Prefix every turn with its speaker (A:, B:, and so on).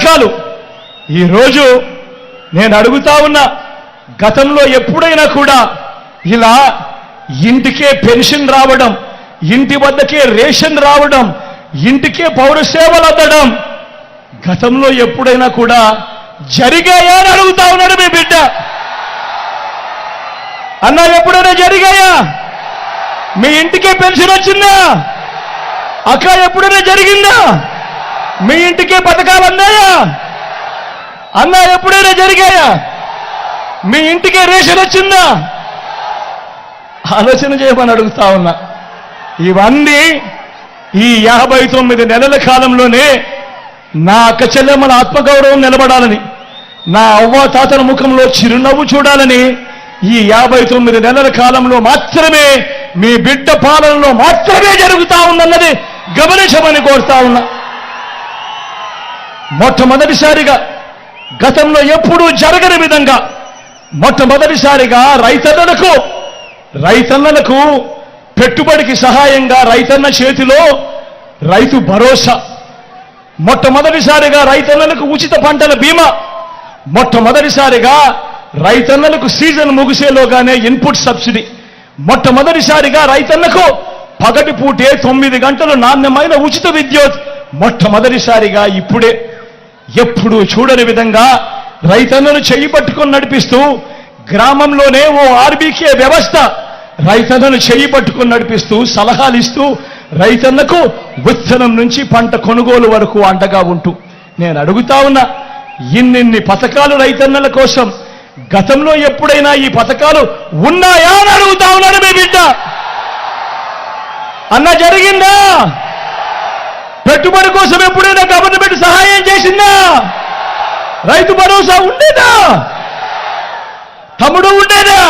A: పథకాలు ఈరోజు నేను అడుగుతా ఉన్నా, గతంలో ఎప్పుడైనా కూడా ఇలా ఇంటికే పెన్షన్ రావడం, ఇంటి వద్దకే రేషన్ రావడం, ఇంటికే పౌర సేవలు అందడం గతంలో ఎప్పుడైనా కూడా జరిగాయా అని అడుగుతా ఉన్నాడు మీ బిడ్డ. అన్నా ఎప్పుడైనా జరిగాయా? మీ ఇంటికే పెన్షన్ వచ్చిందా? అక్క ఎప్పుడైనా జరిగిందా? మీ ఇంటికే పథకాలు అందాయా? అన్నా ఎప్పుడైనా జరిగాయా? మీ ఇంటికే రేషన్ వచ్చిందా? ఆలోచన చేయమని అడుగుతా ఉన్నా. ఇవన్నీ ఈ 59 నెలల కాలంలోనే నా అక్క చెల్లెమ్మల ఆత్మగౌరవం నిలబడాలని, నా అవ్వ తాతల ముఖంలో చిరునవ్వు చూడాలని ఈ 59 నెలల కాలంలో మాత్రమే, మీ బిడ్డ పాలనలో మాత్రమే జరుగుతా ఉందన్నది గమనించమని కోరుతా ఉన్నా. మొట్టమొదటిసారిగా గతంలో ఎప్పుడూ జరగని విధంగా మొట్టమొదటిసారిగా రైతన్నలకు పెట్టుబడికి సహాయంగా రైతన్న చేతిలో రైతు భరోసా, మొట్టమొదటిసారిగా రైతన్నలకు ఉచిత పంటల బీమా, మొట్టమొదటిసారిగా రైతన్నలకు సీజన్ ముగిసేలోగానే ఇన్పుట్ సబ్సిడీ, మొట్టమొదటిసారిగా రైతన్నకు పగటి పూటే 9 గంటలు నాణ్యమైన ఉచిత విద్యుత్, మొట్టమొదటిసారిగా ఇప్పుడే ఎప్పుడూ చూడని విధంగా రైతన్నను చెయ్యి పట్టుకొని నడిపిస్తూ గ్రామంలోనే ఓ ఆర్బీకే వ్యవస్థ రైతన్నను చెయ్యి పట్టుకొని నడిపిస్తూ సలహాలు ఇస్తూ రైతన్నకు విత్తనం నుంచి పంట కొనుగోలు వరకు అండగా ఉంటూ నేను అడుగుతా ఉన్నా, ఇన్నిన్ని పథకాలు రైతన్నల కోసం గతంలో ఎప్పుడైనా ఈ పథకాలు ఉన్నాయా అని అడుగుతా ఉన్నాడు మీ బిడ్డ. అన్న జరిగిందా? పెట్టుబడి కోసం ఎప్పుడైనా గవర్నమెంట్ సహాయం చేసిందా? రైతు భరోసా ఉండేదా? తమ్ముడు ఉండేదా?